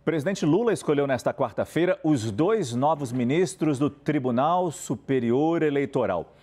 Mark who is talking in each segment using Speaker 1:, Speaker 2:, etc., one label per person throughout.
Speaker 1: Presidente Lula escolheu nesta quarta-feira os 2 novos ministros do Tribunal Superior Eleitoral.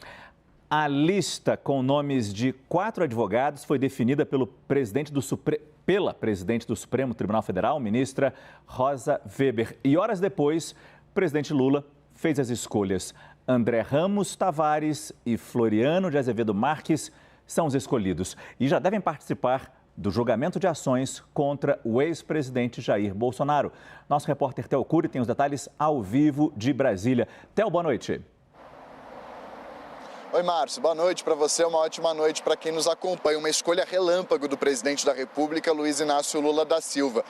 Speaker 1: A lista com nomes de 4 advogados foi definida pela presidente do Supremo Tribunal Federal, ministra Rosa Weber. E horas depois, o presidente Lula fez as escolhas. André Ramos Tavares e Floriano de Azevedo Marques são os escolhidos e já devem participar do julgamento de ações contra o ex-presidente Jair Bolsonaro. Nosso repórter Theo Cury tem os detalhes ao vivo de Brasília. Theo, boa noite.
Speaker 2: Oi, Márcio. Boa noite para você, uma ótima noite para quem nos acompanha. Uma escolha relâmpago do presidente da República, Luiz Inácio Lula da Silva.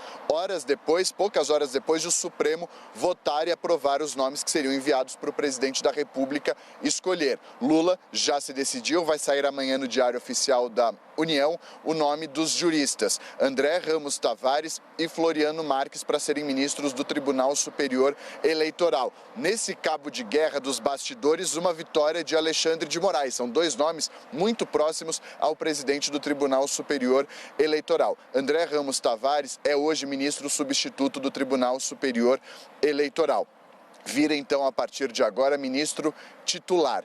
Speaker 2: Poucas horas depois de o Supremo votar e aprovar os nomes que seriam enviados para o presidente da República escolher. Lula já se decidiu, vai sair amanhã no Diário Oficial da União o nome dos juristas André Ramos Tavares e Floriano Marques para serem ministros do Tribunal Superior Eleitoral. Nesse cabo de guerra dos bastidores, uma vitória de Alexandre de Moraes. São 2 nomes muito próximos ao presidente do Tribunal Superior Eleitoral. André Ramos Tavares é hoje ministro substituto do Tribunal Superior Eleitoral. Vira então, a partir de agora, ministro titular.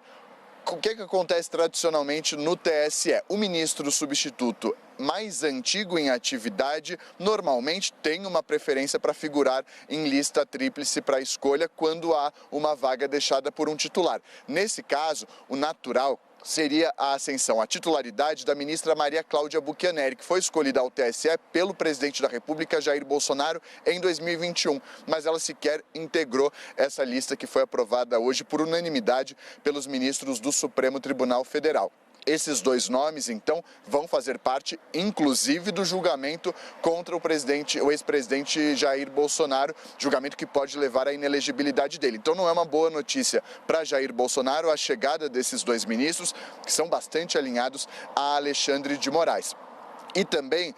Speaker 2: O que acontece tradicionalmente no TSE? O ministro substituto mais antigo em atividade normalmente tem uma preferência para figurar em lista tríplice para escolha quando há uma vaga deixada por um titular. Nesse caso, o natural seria a ascensão à titularidade da ministra Maria Cláudia Buchianeri, que foi escolhida ao TSE pelo presidente da República, Jair Bolsonaro, em 2021. Mas ela sequer integrou essa lista que foi aprovada hoje por unanimidade pelos ministros do Supremo Tribunal Federal. Esses 2 nomes, então, vão fazer parte, inclusive, do julgamento contra o ex-presidente Jair Bolsonaro, julgamento que pode levar à inelegibilidade dele. Então, não é uma boa notícia para Jair Bolsonaro a chegada desses 2 ministros, que são bastante alinhados a Alexandre de Moraes. E também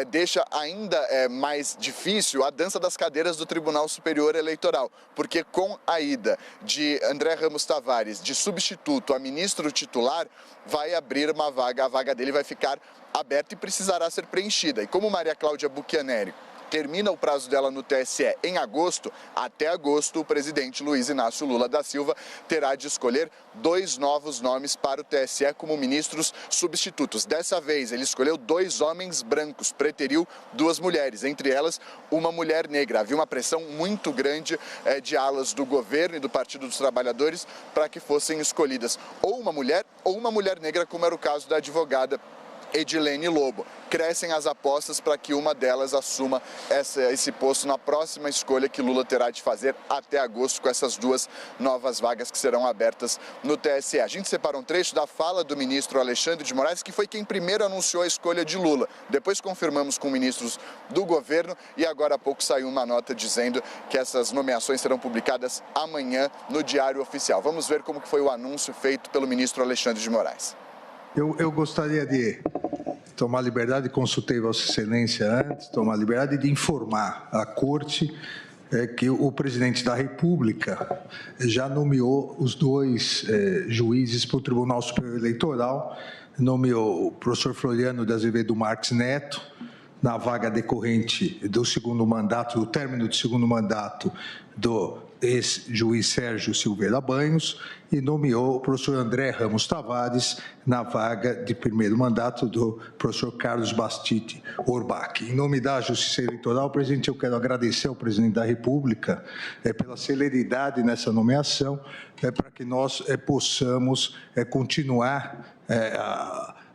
Speaker 2: deixa ainda mais difícil a dança das cadeiras do Tribunal Superior Eleitoral, porque com a ida de André Ramos Tavares de substituto a ministro titular, vai abrir uma vaga, a vaga dele vai ficar aberta e precisará ser preenchida. E como Maria Cláudia Buchianeri termina o prazo dela no TSE em agosto, até agosto o presidente Luiz Inácio Lula da Silva terá de escolher 2 novos nomes para o TSE como ministros substitutos. Dessa vez ele escolheu 2 homens brancos, preteriu 2 mulheres, entre elas uma mulher negra. Havia uma pressão muito grande de alas do governo e do Partido dos Trabalhadores para que fossem escolhidas ou uma mulher negra, como era o caso da advogada Edilene Lobo. Crescem as apostas para que uma delas assuma esse posto na próxima escolha que Lula terá de fazer até agosto, com essas 2 novas vagas que serão abertas no TSE. A gente separa um trecho da fala do ministro Alexandre de Moraes, que foi quem primeiro anunciou a escolha de Lula. Depois confirmamos com ministros do governo e agora há pouco saiu uma nota dizendo que essas nomeações serão publicadas amanhã no Diário Oficial. Vamos ver como que foi o anúncio feito pelo ministro Alexandre de Moraes.
Speaker 3: Eu gostaria de tomar liberdade, consultei Vossa Excelência antes, tomar liberdade de informar a Corte que o presidente da República já nomeou os 2 juízes para o Tribunal Superior Eleitoral, nomeou o professor Floriano de Azevedo Marques Neto, na vaga decorrente do término do segundo mandato do ex-juiz Sérgio Silveira Banhos, e nomeou o professor André Ramos Tavares na vaga de primeiro mandato do professor Carlos Bastide Orbach. Em nome da Justiça Eleitoral, presidente, eu quero agradecer ao presidente da República pela celeridade nessa nomeação, para que nós possamos continuar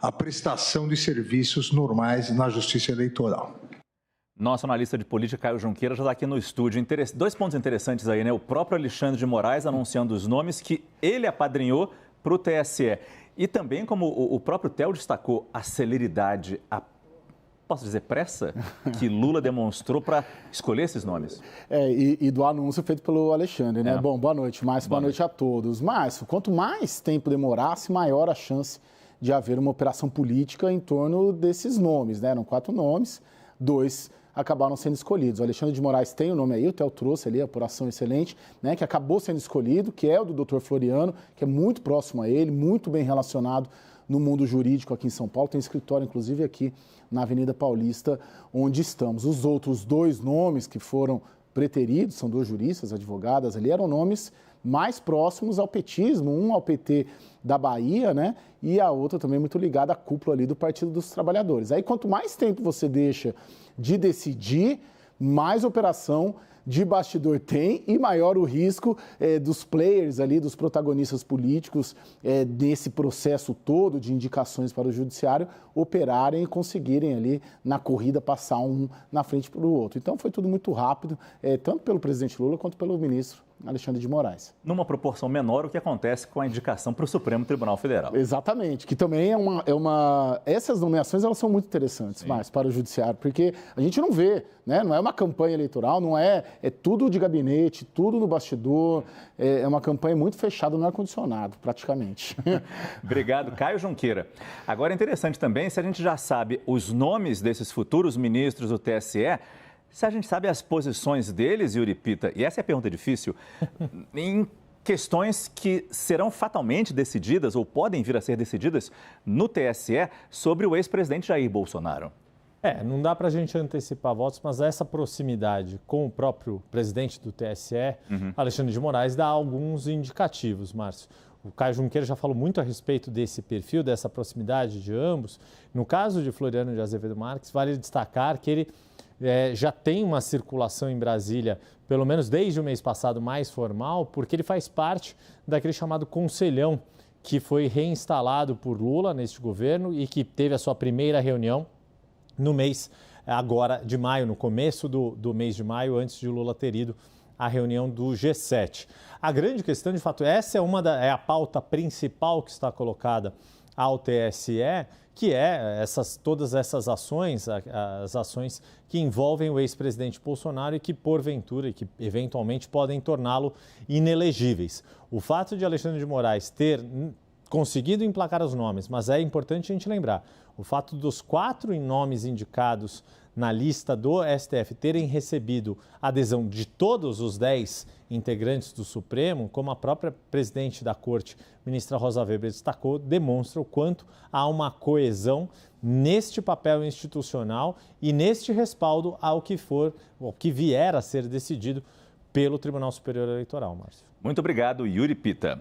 Speaker 3: a prestação de serviços normais na Justiça Eleitoral.
Speaker 1: Nosso analista de política, Caio Junqueira, já está aqui no estúdio. 2 pontos interessantes aí, né? O próprio Alexandre de Moraes anunciando os nomes que ele apadrinhou para o TSE. E também, como o próprio Theo destacou, a celeridade, posso dizer, pressa que Lula demonstrou para escolher esses nomes.
Speaker 4: E do anúncio feito pelo Alexandre, né? Bom, boa noite, Márcio, boa noite a todos. Márcio, quanto mais tempo demorasse, maior a chance de haver uma operação política em torno desses nomes, né? Eram 4 nomes, 2 acabaram sendo escolhidos. O Alexandre de Moraes tem o nome aí, o Theo trouxe ali, a apuração excelente, né, que acabou sendo escolhido, que é o do Dr. Floriano, que é muito próximo a ele, muito bem relacionado no mundo jurídico aqui em São Paulo, tem escritório inclusive aqui na Avenida Paulista, onde estamos. Os outros 2 nomes que foram preteridos, são 2 juristas, advogadas ali, eram nomes mais próximos ao petismo, um ao PT da Bahia, né? E a outra também muito ligada à cúpula ali do Partido dos Trabalhadores. Aí quanto mais tempo você deixa de decidir, mais operação de bastidor tem e maior o risco dos players ali, dos protagonistas políticos desse processo todo de indicações para o judiciário operarem e conseguirem ali na corrida passar um na frente para o outro. Então foi tudo muito rápido, tanto pelo presidente Lula quanto pelo ministro Alexandre de Moraes.
Speaker 1: Numa proporção menor o que acontece com a indicação para o Supremo Tribunal Federal.
Speaker 4: Exatamente, que também essas nomeações elas são muito interessantes, Márcio, para o judiciário, porque a gente não vê, né? Não é uma campanha eleitoral, não é tudo de gabinete, tudo no bastidor, é uma campanha muito fechada no ar-condicionado, praticamente.
Speaker 1: Obrigado, Caio Junqueira. Agora é interessante também, se a gente já sabe os nomes desses futuros ministros do TSE, se a gente sabe as posições deles, Yuri Pita, e essa é a pergunta difícil, em questões que serão fatalmente decididas ou podem vir a ser decididas no TSE sobre o ex-presidente Jair Bolsonaro.
Speaker 5: Não dá para a gente antecipar votos, mas essa proximidade com o próprio presidente do TSE, Alexandre de Moraes, dá alguns indicativos, Márcio. O Caio Junqueira já falou muito a respeito desse perfil, dessa proximidade de ambos. No caso de Floriano de Azevedo Marques, vale destacar que ele já tem uma circulação em Brasília, pelo menos desde o mês passado, mais formal, porque ele faz parte daquele chamado Conselhão, que foi reinstalado por Lula neste governo e que teve a sua primeira reunião no mês agora de maio, no começo do mês de maio, antes de Lula ter ido à reunião do G7. A grande questão, de fato, essa é a pauta principal que está colocada ao TSE, que é todas essas ações, as ações que envolvem o ex-presidente Bolsonaro e que, porventura, e que eventualmente podem torná-lo inelegíveis. O fato de Alexandre de Moraes ter conseguido emplacar os nomes, mas é importante a gente lembrar, o fato dos 4 nomes indicados na lista do STF terem recebido adesão de todos os 10 integrantes do Supremo, como a própria presidente da Corte, ministra Rosa Weber, destacou, demonstra o quanto há uma coesão neste papel institucional e neste respaldo ao que vier a ser decidido pelo Tribunal Superior Eleitoral, Márcio.
Speaker 1: Muito obrigado, Yuri Pita.